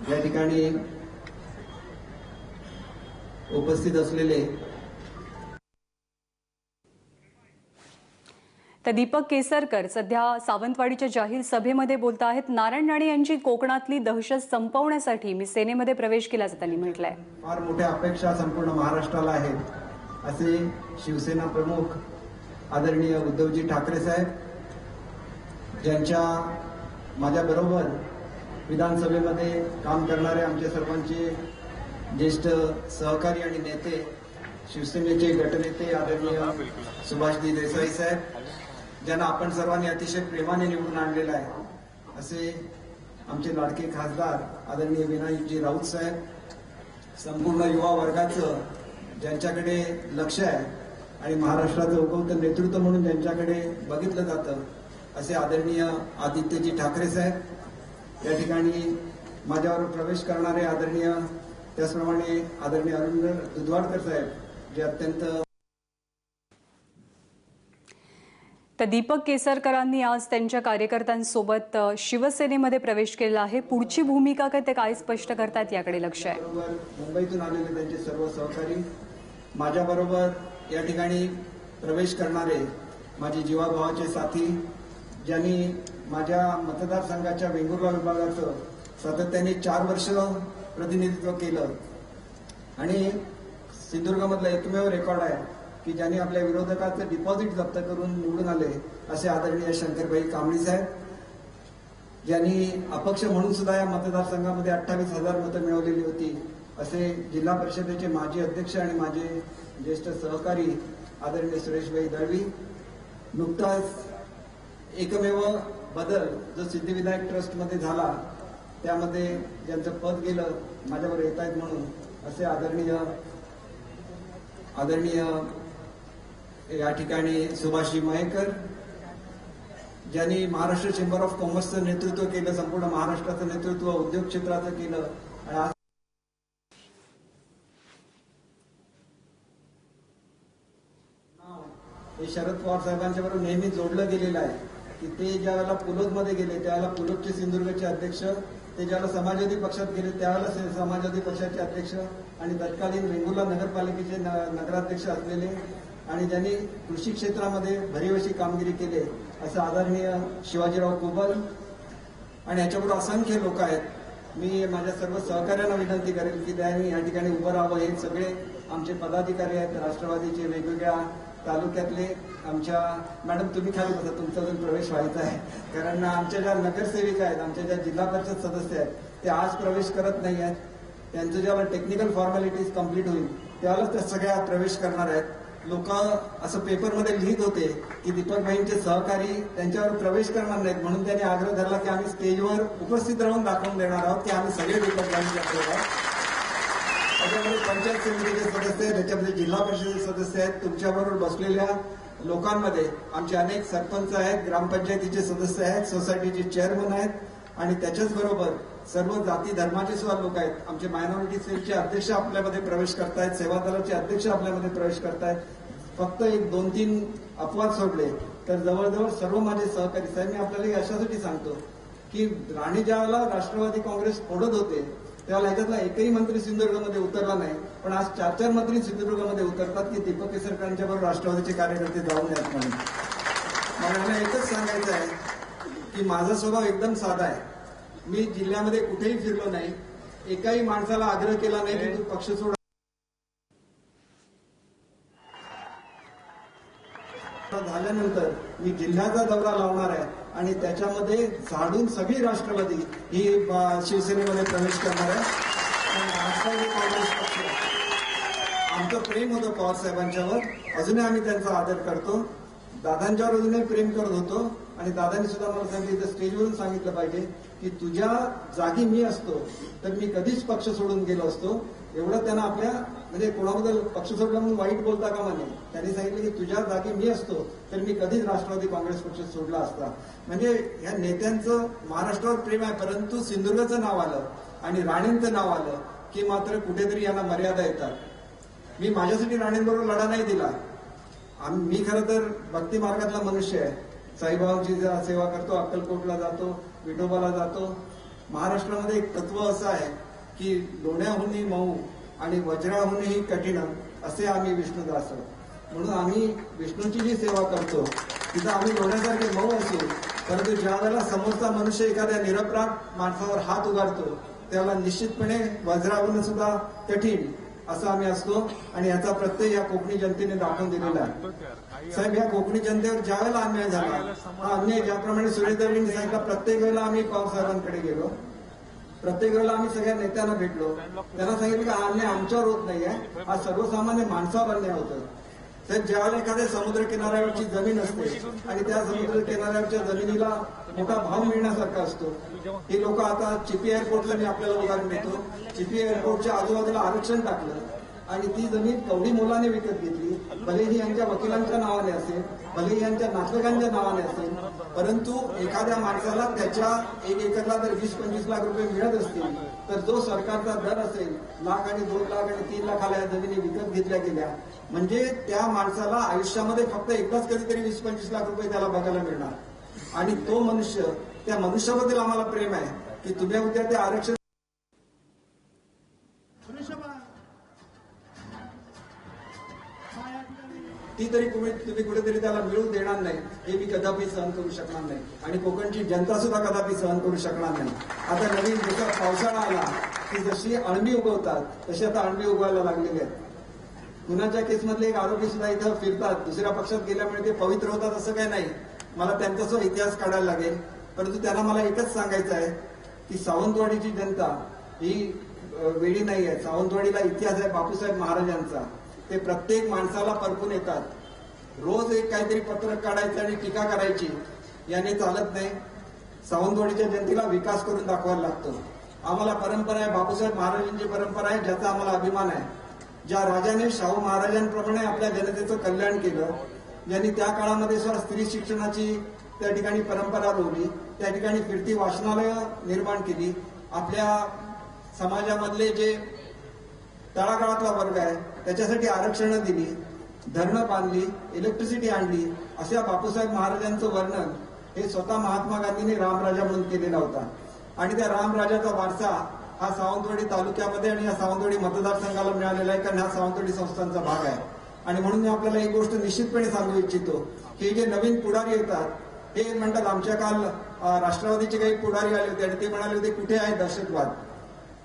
या ठिकाणी उपस्थित असलेले तर दीपक केसरकर सध्या सावंतवाडीच्या जाहीर सभेमध्ये बोलत आहेत. नारायण राणे यांची कोकणातली दहशत संपवण्यासाठी मी सेनेमध्ये प्रवेश केल्याचं त्यांनी म्हटलंय. फार मोठ्या अपेक्षा संपूर्ण महाराष्ट्राला आहेत असे शिवसेना प्रमुख आदरणीय उद्धवजी ठाकरे साहेब, ज्यांच्या माझ्याबरोबर विधानसभेमध्ये काम करणारे आमचे सर्वांचे ज्येष्ठ सहकारी आणि नेते, शिवसेनेचे गटनेते आदरणीय सुभाषजी देसाई साहेब, ज्यांना आपण सर्वांनी अतिशय प्रेमाने निवडून आणलेलं आहे, असे आमचे लाडके खासदार आदरणीय विनायकजी राऊत साहेब, संपूर्ण युवा वर्गाचं ज्यांच्याकडे लक्ष आहे आणि महाराष्ट्राचं उगवतं नेतृत्व म्हणून ज्यांच्याकडे बघितलं जातं असे आदरणीय आदित्यजी ठाकरे साहेब, या ठिकाणी माझ्यावर प्रवेश करणारे आदरणीय, त्याचप्रमाणे आदरणीय अरुण दुधवाडकर साहेब, जे अत्यंत. तर दीपक केसरकरांनी आज त्यांच्या कार्यकर्त्यांसोबत शिवसेनेमध्ये प्रवेश केला आहे. पुढची भूमिका ते काय स्पष्ट करतात याकडे लक्ष आहे. मुंबईतून आलेले त्यांचे सर्व सहकारी, माझ्याबरोबर या ठिकाणी प्रवेश करणारे माझे जीवाभावाचे साथी, ज्यांनी माझ्या मतदारसंघाच्या वेंगुर्ला विभागाचं सातत्याने 4 वर्ष प्रतिनिधित्व केलं आणि सिंधुदुर्गमधला एकमेव रेकॉर्ड आहे की ज्यांनी आपल्या विरोधकाचं डिपॉझिट जप्त करून निवडून आले असे आदरणीय शंकरभाई कांबळी साहेब, ज्यांनी अपक्ष म्हणून सुद्धा या मतदारसंघामध्ये 28,000 मतं मिळवलेली होती असे जिल्हा परिषदेचे माजी अध्यक्ष आणि माझे ज्येष्ठ सहकारी आदरणीय सुरेशभाई दळवी. नुकताच एकमेव बदल जो सिद्धिविनायक ट्रस्टमध्ये झाला त्यामध्ये ज्यांचं पद गेलं माझ्यावर येत आहेत म्हणून असे आदरणीय या ठिकाणी सुभाषजी मयेकर, ज्यांनी महाराष्ट्र चेंबर ऑफ कॉमर्सचं नेतृत्व केलं, संपूर्ण महाराष्ट्राचं नेतृत्व उद्योग क्षेत्राचं केलं आणि आज हे शरद पवार साहेबांच्या बरोबर नेहमी जोडलं गेलेलं आहे की ते ज्यावेळेला पुलोदमध्ये गेले त्यावेळेला पुलोदचे सिंधुदुर्गचे अध्यक्ष, ते ज्यावेळेला समाजवादी पक्षात गेले त्यावेळेला समाजवादी पक्षाचे अध्यक्ष आणि तत्कालीन वेंगुर्ला नगरपालिकेचे नगराध्यक्ष असलेले आणि ज्यांनी कृषी क्षेत्रामध्ये भरीव अशी कामगिरी केली असं आदरणीय शिवाजीराव कुबल आणि याच्याबरोबर असंख्य लोक आहेत. मी माझ्या सर्व सहकार्यांना विनंती करेल की त्यांनी या ठिकाणी उभं राहावं. हे सगळे आमचे पदाधिकारी आहेत राष्ट्रवादीचे वेगवेगळ्या तालुक्यातले. आमच्या मॅडम तुम्ही खाली बसा, तुमचा अजून प्रवेश व्हायचा आहे, कारण आमच्या ज्या नगरसेविका आहेत, आमच्या ज्या जिल्हा परिषद सदस्य आहेत ते आज प्रवेश करत नाही आहेत. त्यांचं जेव्हा टेक्निकल फॉर्मॅलिटीज कम्प्लीट होईल त्यावेळेस त्या सगळ्या प्रवेश करणार आहेत. लोक असं पेपरमध्ये लिहित होते की दीपक भाईंचे सहकारी त्यांच्यावर प्रवेश करणार नाहीत, म्हणून त्यांनी आग्रह धरला की आम्ही स्टेजवर उपस्थित राहून दाखवून देणार आहोत की आम्ही सगळे दीपक भाईंचे आहोत. त्याच्यामध्ये पंचायत समितीचे सदस्य आहेत, त्याच्यामध्ये जिल्हा परिषदेचे सदस्य आहेत. तुमच्याबरोबर बसलेल्या लोकांमध्ये आमचे अनेक सरपंच आहेत, ग्रामपंचायतीचे सदस्य आहेत, सोसायटीचे चेअरमन आहेत आणि त्याच्याच बरोबर सर्व जाती धर्माचे सुद्धा लोक आहेत. आमचे मायनॉरिटी सेलचे अध्यक्ष आपल्यामध्ये प्रवेश करतायत, सेवा दलाचे अध्यक्ष आपल्यामध्ये प्रवेश करतायत. फक्त 1-2-3 अपवाद सोडले तर जवळजवळ सर्व माझे सहकारी. साहेब, मी आपल्याला अशासाठी सांगतो की राणे ज्यावेळेला राष्ट्रवादी काँग्रेस फोडत होते त्यावेळेला ह्याच्यातला एकही मंत्री सिंधुदुर्गमध्ये उतरला नाही, पण आज 4-4 मंत्री सिंधुदुर्गमध्ये उतरतात की दीपक केसरकरांच्या बरोबर राष्ट्रवादीचे कार्यकर्ते जाऊन येत म्हणून. मला एकच सांगायचं आहे की माझा स्वभाव एकदम साधा आहे. मी जिल्ह्यामध्ये कुठेही फिरलो नाही, एकाही माणसाला आग्रह केला नाही की तू पक्ष सोड. झाल्यानंतर मी जिल्ह्याचा दौरा लावणार आहे आणि त्याच्यामध्ये झाडून सगळी राष्ट्रवादी ही शिवसेनेमध्ये प्रवेश करणार आहे. राष्ट्रवादी काँग्रेस पक्ष आमचं प्रेम होतं पवार साहेबांच्यावर, अजूनही आम्ही त्यांचा आदर करतो. दादांच्यावर अजूनही प्रेम करत होतो आणि दादांनी सुद्धा मला सांगितलं, स्टेजवरून सांगितलं पाहिजे की तुझ्या जागी मी असतो तर मी कधीच पक्ष सोडून गेलो असतो. एवढं त्यांना आपल्या म्हणजे कोणाबद्दल पक्ष सोडला म्हणून वाईट बोलता कामा नये. त्यांनी सांगितलं की तुझ्या जागी मी असतो तर मी कधीच राष्ट्रवादी काँग्रेस पक्ष सोडला असता. म्हणजे ह्या नेत्यांचं महाराष्ट्रावर प्रेम आहे, परंतु सिंधुदुर्गचं नाव आलं आणि राणेंचं नाव आलं की मात्र कुठेतरी यांना मर्यादा येतात. मी माझ्यासाठी राणेंबरोबर लढा नाही दिला. मी खरं तर भक्ती मार्गातला मनुष्य आहे. साईबाबांची सेवा करतो, अक्कलकोटला जातो, विठोबाला जातो, महाराष्ट्रामध्ये एक तत्व असं आहे की लोण्याहूनही मऊ आणि वज्राहूनही कठीण असे आम्ही विष्णुदास. म्हणून आम्ही विष्णूची जी सेवा करतो तिथं आम्ही लोण्यासारखे मऊ असू, परंतु ज्या वेळेला समोरचा मनुष्य एखाद्या निरपराध माणसावर हात उगारतो त्याला निश्चितपणे वज्राहून सुद्धा कठीण असं आम्ही असतो. आणि याचा प्रत्यय या कोकणी जनतेने दाखवून दिलेला आहे. साहेब, या कोकणी जनतेवर ज्या वेळेला अन्याय झाला, हा अन्याय ज्याप्रमाणे सुरेश दळवींनी सांगितलं, प्रत्येक वेळेला आम्ही पवारसाहेबांकडे गेलो, प्रत्येक वेळेला आम्ही सगळ्या नेत्यांना भेटलो, त्यांना सांगितलं की हा अन्याय आमच्यावर होत नाहीये, हा सर्वसामान्य माणसावर अन्याय होतो. तर ज्यावेळेला एखाद्या समुद्र किनाऱ्यावरची जमीन असते आणि त्या समुद्र किनाऱ्यावरच्या जमिनीला मोठा भाव मिळण्यासारखा असतो, हे लोक आता चिपी एअरपोर्टला मी आपल्याला उदाहरण देतो, चिपी एअरपोर्टच्या आजूबाजूला आरक्षण टाकलं आणि ती जमीन कवडी मोलाने विकत घेतली. भलेही यांच्या वकिलांच्या नावाने असेल, भलेही यांच्या नातलगांच्या नावाने असेल, परंतु एखाद्या माणसाला त्याच्या 1 एकरला जर 20-25 लाख रुपये मिळत असतील तर जो सरकारचा दर असेल लाख आणि 2 लाख आणि 3 लाखाला या जमिनी विकत घेतल्या गेल्या, म्हणजे त्या माणसाला आयुष्यामध्ये फक्त एकदाच कधीतरी 20-25 लाख रुपये त्याला बघायला मिळणार. आणि तो मनुष्य, त्या मनुष्याबद्दल आम्हाला प्रेम आहे की तुम्ही उद्या ते आरक्षण ती तरी तुम्ही कुठेतरी त्याला मिळवून देणार नाही, हे मी कदापि सहन करू शकणार नाही आणि कोकणची जनता सुद्धा कदापि सहन करू शकणार नाही. आता नवीन जसा पावसाळा आला की जशी अळंबी उगवतात तशी आता अळंबी उगवायला लागलेली आहेत. गुन्ह्याच्या केसमधले एक आरोपी सुद्धा इथं फिरतात, दुसऱ्या पक्षात गेल्यामुळे ते पवित्र होतात असं काही नाही. मला त्यांचा सुद्धा इतिहास काढायला लागेल, परंतु त्यांना मला एकच सांगायचं आहे की सावंतवाडीची जनता ही वेळी नाही आहे. सावंतवाडीला इतिहास आहे बापूसाहेब महाराजांचा. ते प्रत्येक माणसाला परखून येतात. रोज एक काहीतरी पत्रक काढायचं आणि टीका करायची याने चालत नाही. सावंतवाडीच्या जनतेला विकास करून दाखवायला लागतो. आम्हाला परंपरा आहे, बापूसाहेब महाराजांची परंपरा आहे, ज्याचा आम्हाला अभिमान आहे. ज्या राजाने शाहू महाराजांप्रमाणे आपल्या जनतेचं कल्याण केलं, ज्यांनी त्या काळामध्ये सुद्धा स्त्री शिक्षणाची त्या ठिकाणी परंपरा रोवली, त्या ठिकाणी फिरती वाचनालय निर्माण केली, आपल्या समाजामधले जे तळागाळातला वर्ग आहे त्याच्यासाठी आरक्षणं दिली, धरणं बांधली, इलेक्ट्रिसिटी आणली, अशा बापूसाहेब महाराजांचं वर्णन हे स्वतः महात्मा गांधींनी रामराजा म्हणून केलेला होता. आणि त्या रामराजाचा वारसा हा सावंतवाडी तालुक्यामध्ये आणि या सावंतवाडी मतदारसंघाला मिळालेला आहे, कारण हा सावंतवाडी संस्थांचा भाग आहे. आणि म्हणून मी आपल्याला एक गोष्ट निश्चितपणे सांगू इच्छितो की जे नवीन पुढारी येतात हे म्हणतात, आमच्या काल राष्ट्रवादीचे काही पुढारी आले होते आणि ते म्हणाले होते कुठे आहे दहशतवाद.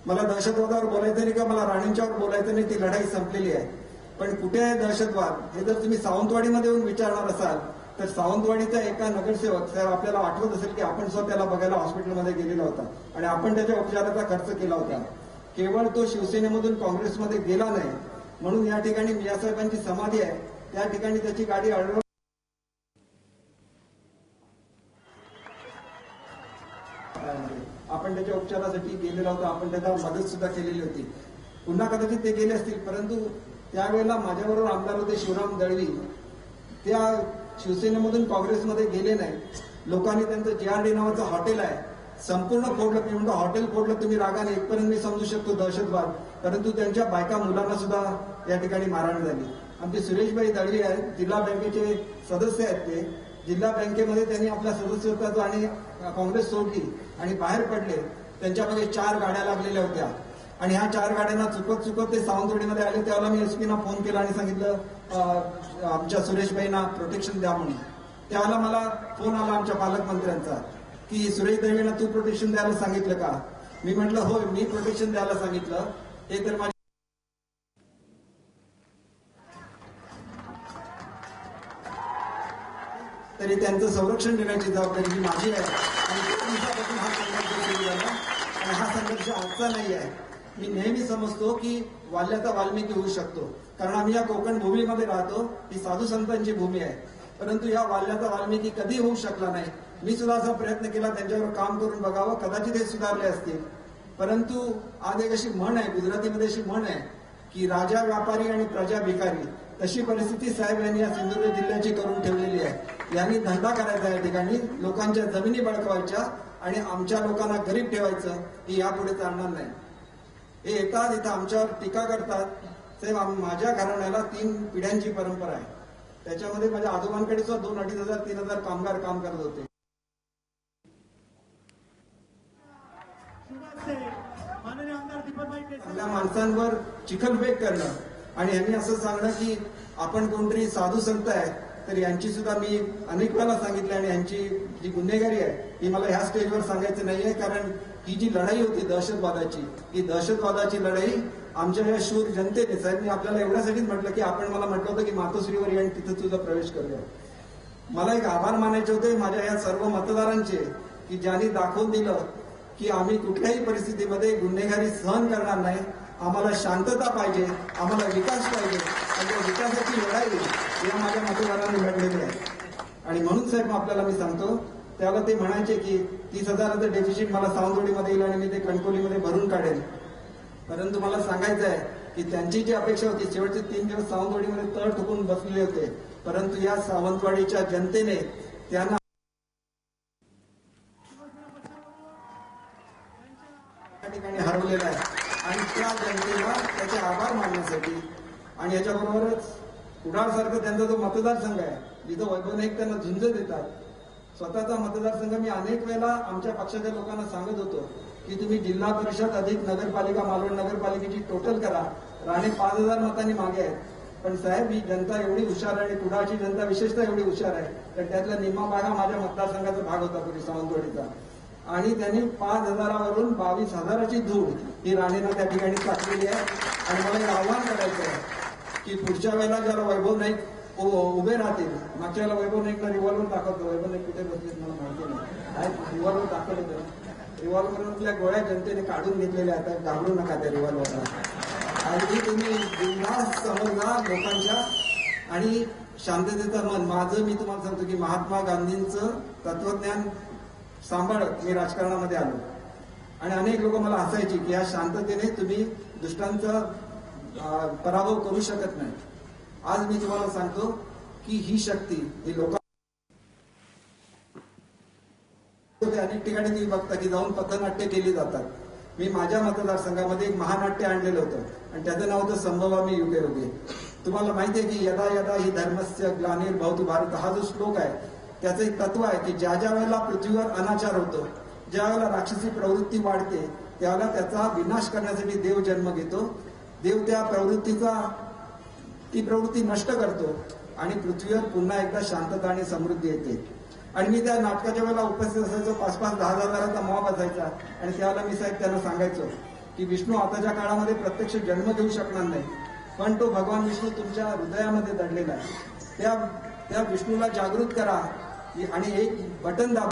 मला दहशतवादावर बोलायचं नाही का मला राणींच्यावर बोलायचं नाही, ती लढाई संपलेली आहे. पण कुठे आहे दहशतवाद हे जर तुम्ही सावंतवाडीमध्ये येऊन विचारणार असाल तर सावंतवाडीचा एका नगरसेवक साहेब, आपल्याला आठवत असेल की आपण स्वतः त्याला बघायला हॉस्पिटलमध्ये गेलेला होता आणि आपण त्याच्या उपचाराचा खर्च केला होता. केवळ तो शिवसेनेमधून काँग्रेसमध्ये गेला नाही म्हणून या ठिकाणी मियासाहेबांची समाधी आहे, त्या ठिकाणी त्याची गाडी अडवून आपण त्याच्या उपचारासाठी गेलेला होता, आपण त्याला मदत सुद्धा केलेली होती. पुन्हा कदाचित ते गेले असतील, परंतु त्यावेळेला माझ्याबरोबर आमदार होते शिवराम दळवी, त्या शिवसेनेमधून काँग्रेसमध्ये गेले नाही. लोकांनी त्यांचं JRD नावाचं हॉटेल आहे संपूर्ण फोडलं. मी म्हणतो हॉटेल फोडलं तुम्ही रागाने, इथपर्यंत मी समजू शकतो दहशतवाद, परंतु त्यांच्या बायका मुलांना सुद्धा या ठिकाणी मारहाण झाली. आमचे सुरेशभाई दळवी आहेत, जिल्हा बँकेचे सदस्य आहेत. ते जिल्हा बँकेमध्ये त्यांनी आपल्या सदस्यत्वाचं आणि काँग्रेस सोडली आणि बाहेर पडले. त्यांच्यामध्ये 4 गाड्या लागलेल्या होत्या आणि ह्या 4 गाड्यांना चुकत ते सावंतवाडीमध्ये आले. त्यावेळेला मी एसपीना फोन केला आणि सांगितलं आमच्या सुरेशभाईंना प्रोटेक्शन द्या म्हणून. त्यावेळेला मला फोन आला आमच्या पालकमंत्र्यांचा की सुरेश दळवींना तू प्रोटेक्शन द्यायला सांगितलं का. मी म्हटलं होय, मी प्रोटेक्शन द्यायला सांगितलं. हे तर तरी त्यांचं संरक्षण देण्याची जबाबदारी ही माझी आहे. आणि दिवसापासून हा संघर्ष सुरू झाला आणि हा संघर्ष आजचा नाही आहे. मी नेहमी समजतो की वाल्याचा वाल्मिकी होऊ शकतो, कारण आम्ही या कोकण भूमीमध्ये राहतो, ही साधू संतांची भूमी आहे. परंतु या वाल्याचा वाल्मिकी कधी होऊ शकला नाही. मी सुद्धा असा प्रयत्न केला त्यांच्यावर काम करून बघावं, कदाचित हे सुधारले असतील. परंतु आज एक अशी म्हण आहे, गुजरातीमध्ये अशी म्हण आहे की राजा व्यापारी आणि प्रजा भिकारी. तशी परिस्थिती साहेब यांनी या सिंधुदुर्ग जिल्ह्याची करून ठेवलेली आहे. यांनी धंदा करायचा या ठिकाणी, लोकांच्या जमिनी बळकवायच्या आणि आमच्या लोकांना गरीब ठेवायचं, ही यापुढे चालणार नाही. हे येतात इथं आमच्यावर टीका करतात. साहेब, माझ्या घराण्याला 3 पिढ्यांची परंपरा आहे. त्याच्यामध्ये माझ्या आजोबांकडे सुद्धा 2,000-2,500-3,000 कामगार काम करत होते. आपल्या माणसांवर चिखलफेक करणं आणि यांनी असं सांगणं की आपण कोणतरी साधू संत आहे, तर यांची सुद्धा मी अनेक वेळा सांगितलं आणि यांची जी गुन्हेगारी आहे ही मला ह्या स्टेजवर सांगायचं नाहीये, कारण ही जी लढाई होती दहशतवादाची, ही दहशतवादाची लढाई आमच्या या शूर जनतेने, साहेब मी आपल्याला एवढ्यासाठीच म्हटलं की आपण मला म्हटलं होतं की मातोश्रीवर या आणि तिथं तुझा प्रवेश करूया. मला एक आभार मानायचे होते माझ्या या सर्व मतदारांचे की ज्यांनी दाखवून दिलं की आम्ही कुठल्याही परिस्थितीमध्ये गुन्हेगारी सहन करणार नाही. आम्हाला शांतता पाहिजे, आम्हाला विकास पाहिजे आणि त्या विकासाची लढाई या माझ्या मतदारांनी लढलेली आहे. आणि म्हणून साहेब आपल्याला मी सांगतो, त्याला ते म्हणायचे की 30,000चं डेफिसिट मला सावंतवाडीमध्ये येईल आणि मी ते कणकवलीमध्ये भरून काढेल. परंतु मला सांगायचं आहे की त्यांची जी अपेक्षा होती, शेवटचे 3 दिवस सावंतवाडीमध्ये तळ ठोकून बसलेले होते, परंतु या सावंतवाडीच्या जनतेने त्यांना त्या ठिकाणी हरवलेलं आहे. आणि त्या जनतेला त्याचे आभार मानण्यासाठी आणि याच्याबरोबरच कुडाळसारखं त्यांचा जो मतदारसंघ आहे, जिथं वैभव नाईक त्यांना झुंज देतात, स्वतःचा मतदारसंघ मी अनेक वेळा आमच्या पक्षाच्या लोकांना सांगत होतो की तुम्ही जिल्हा परिषद अधिक नगरपालिका, मालवण नगरपालिकेची टोटल करा. राणे 5,000 मतांनी मागे आहेत, पण साहेब ही जनता एवढी हुशार आहे आणि कुडाळची जनता विशेषतः एवधी हुशार आहे, तर त्यातला निम्मा भाग हा माझ्या मतदारसंघाचा भाग होता पूर्वी सावंतवाडीचा. आणि त्यांनी 5,000वरून 22,000ची धूळ ही राणेनं त्या ठिकाणी टाकलेली आहे. आणि मला एक आव्हान करायचं आहे की पुढच्या वेळेला ज्याला वैभव नाईक उभे राहतील, मागच्या वेळेला वैभव नाईकला रिव्हॉल्वर दाखवतो, वैभव नाईक कुठे बसले मला माहिती नाही, रिव्हॉल्वर दाखवलं होतं, रिव्हॉल्वरमधल्या गोळ्या जनतेने काढून घेतलेल्या आहेत, घाबरू नका त्या रिव्हॉल्वरला. आणि तुम्ही बिनधास्त समजला लोकांच्या आणि शांततेचं मन. माझं मी तुम्हाला सांगतो की महात्मा गांधींचं तत्वज्ञान सांभाळत मी राजकारणामध्ये आलो आणि अनेक लोक मला हसायची की या शांततेने तुम्ही दुष्टांचा पराभव करू शकत नाही. आज मी तुम्हाला सांगतो की ही शक्ती ही लोक अनेक ठिकाणी तुम्ही बघता की जाऊन पथनाट्य केली जातात. मी माझ्या मतदारसंघामध्ये एक महानाट्य आणलेलं होतं आणि त्याचं नाव होतं संभवामी युगे युगे. तुम्हाला माहिती आहे की यदा यदा ही धर्मस्य ग्लानिर्भवतु भारत, हा जो श्लोक आहे त्याचं एक तत्व आहे की ज्या ज्या वेळेला पृथ्वीवर अनाचार होतो, ज्या वेळेला राक्षसी प्रवृत्ती वाढते, त्यावेळेला त्याचा विनाश करण्यासाठी देव जन्म घेतो. देव त्या ती प्रवृत्ती नष्ट करतो आणि पृथ्वीवर पुन्हा एकदा शांतता आणि समृद्धी येते. आणि मी त्या नाटकाच्या वेळेला उपस्थित असायचो, 5-5, 10,000चा मॉब असायचा आणि त्यावेळेला मी साहेब त्यांना सांगायचो की विष्णू आताच्या काळामध्ये प्रत्यक्ष जन्म घेऊ शकणार नाही, पण तो भगवान विष्णू तुमच्या हृदयामध्ये दडलेला आहे. त्या विष्णूला जागृत करा आणि एक बटन दाबा.